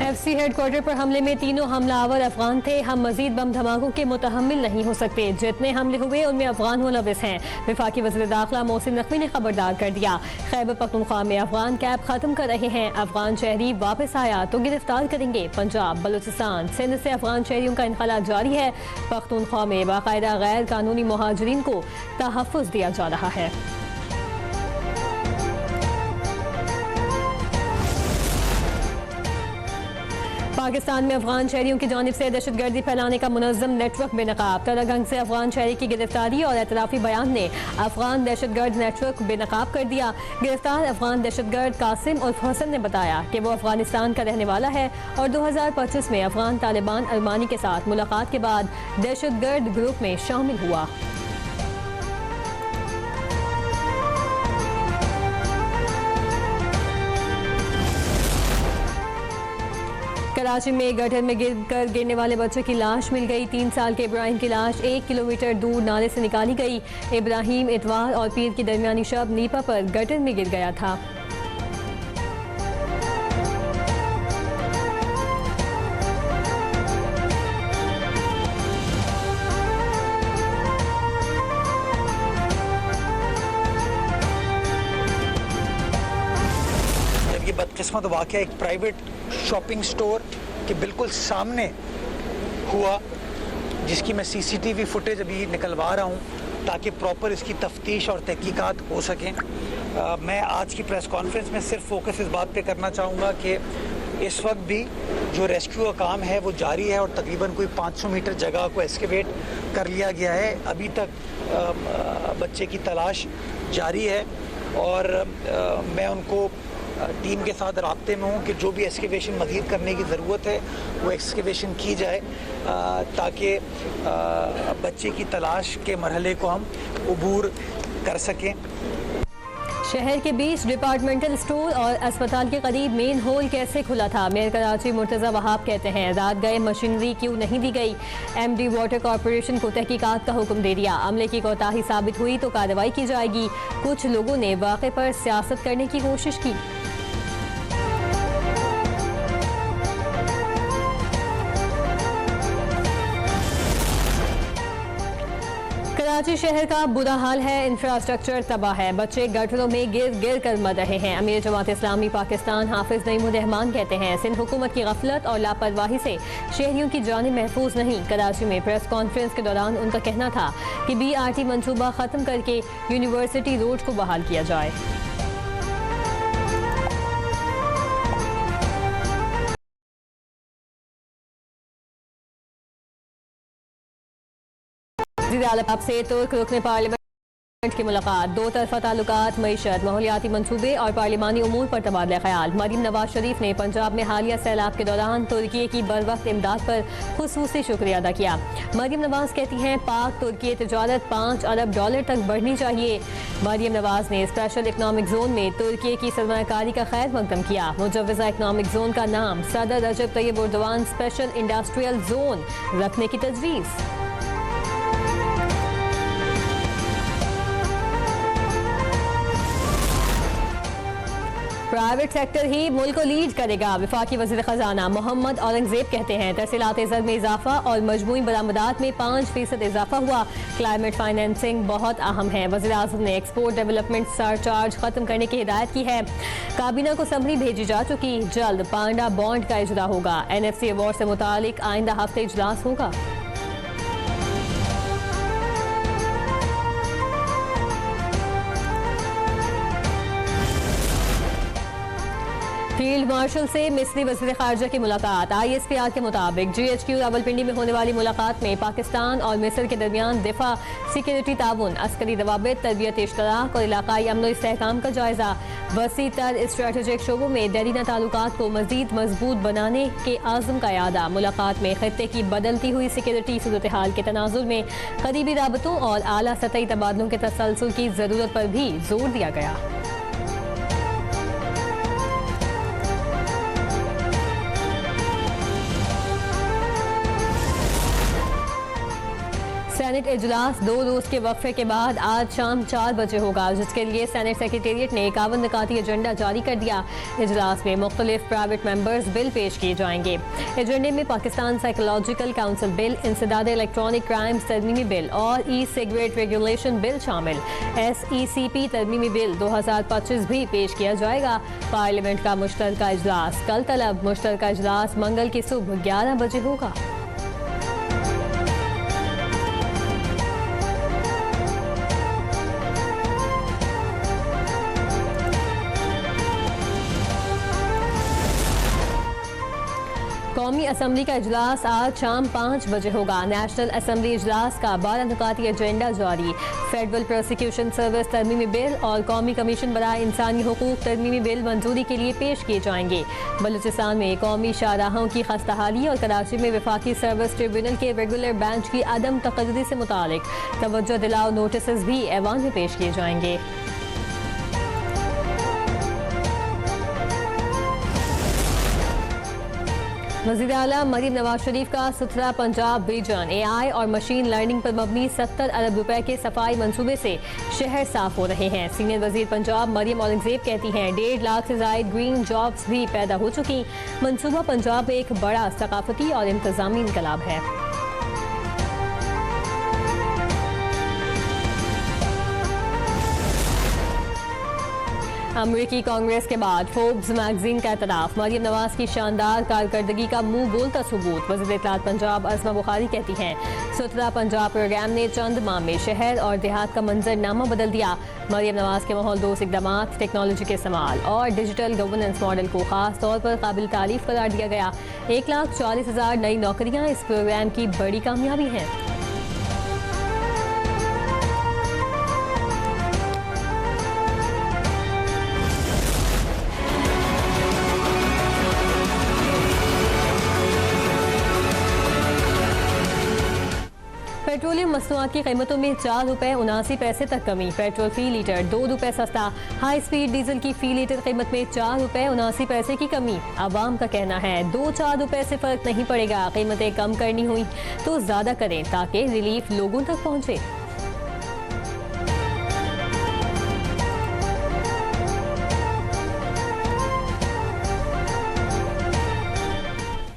FC headquarter पर हमले में तीनों हमलावर अफगान थे। हम मजीद बम धमाकों के मुतहम्मिल नहीं हो सकते। जितने हमले हुए उनमें अफगान मुलविस हैं। वफाकी वज़ीर दाखिला मोहसिन नकवी ने खबरदार कर दिया। खैबर पख्तूनख्वा में अफगान कैब खत्म कर रहे हैं। अफगान शहरी वापस आया तो गिरफ्तार करेंगे। पंजाब, बलूचिस्तान, सिंध से अफगान शहरियों का इनखला जारी है। पख्तूनख्वा में बाकायदा गैर कानूनी मुहाजिरीन को तहफ़्फ़ुज़ दिया जा रहा है। पाकिस्तान में अफगान शहरियों की जानिब से दहशतगर्दी फैलाने का मुनज़्ज़म नेटवर्क बेनकाब। तरगंग से अफगान शहरी की गिरफ्तारी और एतराफ़ी बयान ने अफगान दहशतगर्द नेटवर्क बेनकाब कर दिया। गिरफ्तार अफगान दहशतगर्द कासिम उर्फ हसन ने बताया कि वो अफगानिस्तान का रहने वाला है और 2025 में अफगान तालिबान अरमानी के साथ मुलाकात के बाद दहशतगर्द ग्रुप में शामिल हुआ। कराची में गटर में गिरने वाले बच्चे की लाश मिल गई। 3 साल के इब्राहिम की लाश 1 किलोमीटर दूर नाले से निकाली गई। इब्राहिम इतवार और पीर की दरमियानी शब नीपा पर गटर में गिर गया था। ये बदकिस्मत वाक़या एक प्राइवेट शॉपिंग स्टोर के बिल्कुल सामने हुआ, जिसकी मैं CCTV फुटेज अभी निकलवा रहा हूँ ताकि प्रॉपर इसकी तफ्तीश और तहकीकात हो सकें। मैं आज की प्रेस कॉन्फ्रेंस में सिर्फ फोकस इस बात पे करना चाहूँगा कि इस वक्त भी जो रेस्क्यू का काम है वो जारी है और तकरीबन कोई 500 मीटर जगह को एक्सकेवेट कर लिया गया है। अभी तक बच्चे की तलाश जारी है और मैं उनको टीम के साथ राब्ते में हूँ कि जो भी एक्सकेवेशन मज़ीद करने की ज़रूरत है वो एक्सकेवेशन की जाए ताकि बच्चे की तलाश के मरहले को हम अबूर कर सकें। शहर के बीच डिपार्टमेंटल स्टोर और अस्पताल के करीब मेन होल कैसे खुला था? मेयर कराची मुर्तज़ा वहाब कहते हैं रात गए मशीनरी क्यों नहीं दी गई? MD वाटर कॉरपोरेशन को तहकीकात का हुक्म दे दिया। अमले की कोताही साबित हुई तो कार्रवाई की जाएगी। कुछ लोगों ने वाक़े पर सियासत करने की कोशिश की। कराची शहर का बुरा हाल है। इंफ्रास्ट्रक्चर तबाह है। बच्चे गटरों में गिर कर मर रहे हैं। अमीर जमात इस्लामी पाकिस्तान हाफिज नईमुर रहमान कहते हैं सिंध हुकूमत की गफलत और लापरवाही से शहरियों की जानें महफूज नहीं। कराची में प्रेस कॉन्फ्रेंस के दौरान उनका कहना था कि BRT मंसूबा खत्म करके यूनिवर्सिटी रोड को बहाल किया जाए। से तुर्क रुकने पार्लियामेंट की मुलाकात। 2 तरफा ताल्लुकात, मईशत, माहौलियाती मंसूबे और पार्लिमानी उमूर पर तबादला ख्याल। मरीम नवाज शरीफ ने पंजाब में हालिया सैलाब के दौरान तुर्की की बर वक्त इमदाद पर खुसूसी शुक्रिया अदा किया। मरीम नवाज कहती हैं पाक तुर्की तजारत $5 अरब तक बढ़नी चाहिए। मरीम नवाज ने स्पेशल इकनॉमिक जोन में तुर्की की सरमायाकारी का खैर मकदम किया। मुजव्वजा इकनॉमिक जोन का नाम सदर Recep Tayyip Erdogan special industrial zone रखने की तजवीज़। प्राइवेट सेक्टर ही मुल्क को लीड करेगा। वफाकी वज़ीर ख़जाना मोहम्मद औरंगज़ेब कहते हैं तरसीलात ज़र में इजाफा और मजमूई बरामदात में 5% इजाफा हुआ। क्लाइमेट फाइनेंसिंग बहुत अहम है। वज़ीर आज़म ने एक्सपोर्ट डेवलपमेंट सरचार्ज खत्म करने की हिदायत की है। काबीना को समरी भेजी जा चुकी। जल्द पांडा बॉन्ड का इजरा होगा। NFC अवार्ड से मुतालिक आइंदा हफ्ते इजलास होगा। फील्ड मार्शल से मिस्री वज़ीर ख़ारजा की मुलाकात। ISPR के मुताबिक GHQ रावलपिंडी में होने वाली मुलाकात में पाकिस्तान और मिस्र के दरमियान दिफा, सिक्योरिटी ताउन, अस्करी रवाबित, तरबियत इश्तराक और इलाकाई अमन और इस्तेहकाम का जायजा। वसी तर स्ट्रेटेजिक शोबों में देरीना ताल्लुकात को मज़ीद मजबूत बनाने के आज़म का यादा। मुलाकात में खत्ते की बदलती हुई सिक्योरिटी सूरत हाल के तनाजुर में करीबी राबतों और आला सतही तबादलों के तसलसल की ज़रूरत पर भी जोर दिया गया। सेनेट इजलास 2 रोज के वक्फे के बाद आज शाम 4 बजे होगा, जिसके लिए सेनेट सेक्रेटेरिएट ने 51 निकाती एजेंडा जारी कर दिया। इजलास में मुख्तलिफ प्राइवेट मेंबर्स बिल पेश किए जाएंगे। एजेंडे में पाकिस्तान साइकोलॉजिकल काउंसिल बिल, इंसदाद इलेक्ट्रॉनिक क्राइम्स तरमीमी बिल और ई सिगरेट रेगुलेशन बिल शामिल। SECP तरमीमी बिल 2025 भी पेश किया जाएगा। पार्लियामेंट का मुश्तरका इजलास कल तलब। मुश्तरका इजलास मंगल की सुबह 11 बजे होगा। कौमी असम्बली का इजलास आज शाम 5 बजे होगा। नेशनल असम्बली इजलास का 12 निकाती एजेंडा जारी। फेडरल प्रोसिक्यूशन सर्विस तरमीमी बिल और कौमी कमीशन बराए इंसानी हुकूक तरमीमी बिल मंजूरी के लिए पेश किए जाएंगे। बलूचिस्तान में कौमी शाहराहों की खस्ताहाली और कराची में वफाकी सर्विस ट्रिब्यूनल के रेगुलर बेंच की अदम तकर्री से मुतालिक तवज्जो दिलाओ नोटिस भी ऐवान में पेश किए जाएंगे। वज़ीर आला मरीम नवाज शरीफ का सुथरा पंजाब विजन AI और मशीन लर्निंग पर मबनी 70 अरब रुपए के सफाई मंसूबे से शहर साफ हो रहे हैं। सीनियर वजीर पंजाब मरियम औरंगजेब कहती हैं 1.5 लाख से जायद ग्रीन जॉब्स भी पैदा हो चुकी। मंसूबा पंजाब में एक बड़ा सकाफती और इंतजामी इनकलाब है। अमरीकी कांग्रेस के बाद फोर्ब्स मैगजीन का एतराफ, मरियम नवाज की शानदार कारकर्दगी का मुंह बोलता सबूत। वज़ीर इत्तलात पंजाब अज़मा बुखारी कहती हैं सुथरा पंजाब प्रोग्राम ने चंद माह में शहर और देहात का मंजरनामा बदल दिया। मरियम नवाज के माहौल दोस्त इकदाम, टेक्नोलॉजी के इस्तेमाल और डिजिटल गवर्नेंस मॉडल को खास तौर पर काबिल तारीफ करार दिया गया। 1,40,000 नई नौकरियां इस प्रोग्राम की बड़ी कामयाबी हैं। पेट्रोलियम मसनूआत की कीमतों में 4 रुपए 79 पैसे तक कमी। पेट्रोल फी लीटर 2 रुपए सस्ता। हाई स्पीड डीजल की फी लीटर कीमत में 4 रुपए 79 पैसे की कमी। आवाम का कहना है 2-4 रुपए से फर्क नहीं पड़ेगा, कीमतें कम करनी हुई तो ज्यादा करें ताकि रिलीफ लोगों तक पहुंचे।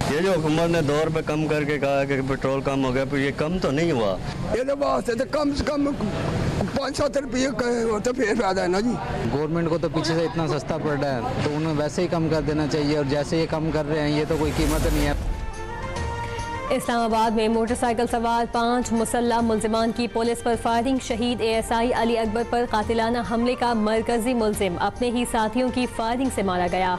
ये जो हुकूमत ने 2 रुपये कम करके कहा कि पेट्रोल कम हो गया, फिर ये कम तो नहीं हुआ। ये वास्ते तो कम से कम 5-7 रुपये तो फिर फायदा है ना जी। गवर्नमेंट को तो पीछे से इतना सस्ता पड़ रहा है तो उन्हें वैसे ही कम कर देना चाहिए, और जैसे ये कम कर रहे हैं ये तो कोई कीमत नहीं है। इस्लामाबाद में मोटरसाइकिल सवार 5 मुसल्लह मुल्जिमान की पुलिस पर फायरिंग। शहीद ASI अली अकबर पर कातिलाना हमले का मरकजी मुल्जिम अपने ही साथियों की फायरिंग से मारा गया।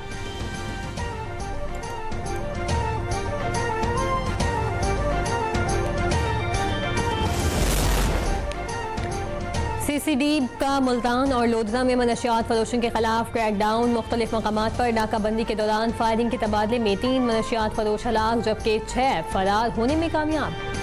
CCD का मुल्तान और लोधरा में मनशियात फरोशों के खिलाफ क्रैकडाउन। मुख्तलिफ मकामात पर नाकाबंदी के दौरान फायरिंग के तबादले में 3 मनशियात फरोश हलाक जबकि 6 फरार होने में कामयाब।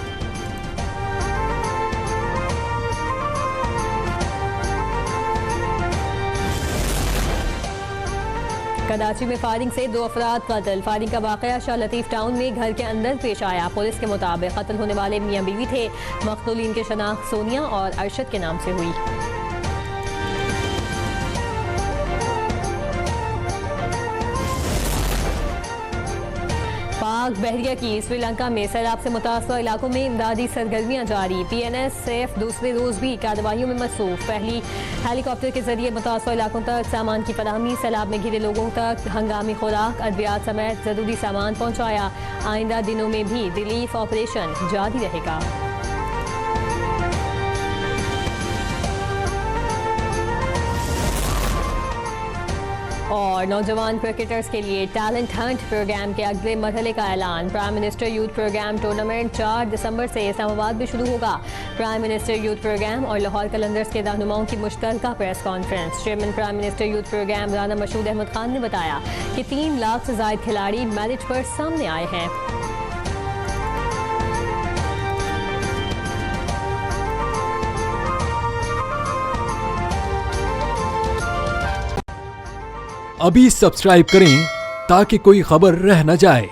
कराची में फायरिंग से 2 अफराद कत्ल। फायरिंग का वाकया शाह लतीफ टाउन में घर के अंदर पेश आया। पुलिस के मुताबिक कत्ल होने वाले मियां बीवी थे। मकतूलीन की शनाख्त सोनिया और अरशद के नाम से हुई। पाक बहरिया की श्रीलंका में सैलाब से मुतासर इलाकों में इमदादी सरगर्मियां जारी। PNS सिर्फ दूसरे रोज भी कार्रवाइयों में मसरूफ। पहली हेलीकॉप्टर के जरिए मुतासर इलाकों तक सामान की फराहमी, सैलाब में घिरे लोगों तक हंगामी खुराक, अद्वियात समेत जरूरी सामान पहुँचाया। आइंदा दिनों में भी रिलीफ ऑपरेशन जारी रहेगा। और नौजवान क्रिकेटर्स के लिए टैलेंट हंट प्रोग्राम के अगले मरहले का ऐलान। Prime minister youth program tournament 4 दिसंबर से इस्लामाबाद में शुरू होगा। प्राइम मिनिस्टर यूथ प्रोग्राम और लाहौर कलंदर्स के रहनुमाओं की मुश्तरका press conference. Chairman prime minister youth programme Rana Mashhood Ahmad Khan ने बताया कि 3 लाख से ज्यादा खिलाड़ी मेरिट पर सामने आए हैं। अभी सब्सक्राइब करें ताकि कोई खबर रह न जाए।